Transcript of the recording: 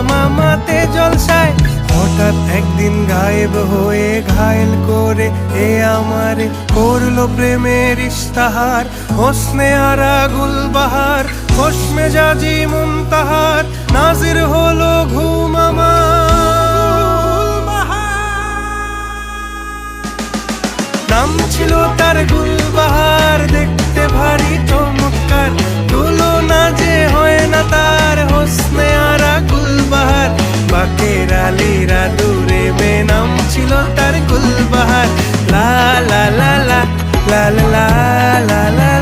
মামাতে জলসায় হঠাৎ একদিন গায়েব হয়ে ঘায়েল করে এ আমারে করলো প্রেমের ইস্তাহার। হোসনে আরা গুলবাহার খোশ মেজাজি মুনতাহার নাজির হলো ঘুম আমার। নাম ছিল তার গুলবাহার, দেখতে ভারী চমৎকার, তুলনা যে হয় না তার। হোসনে আরা গুলবাহার বাকের আলীরা দূরে বেনাম ছিল তার গুলবাহার। লা লা লা লা লা লা লা লা।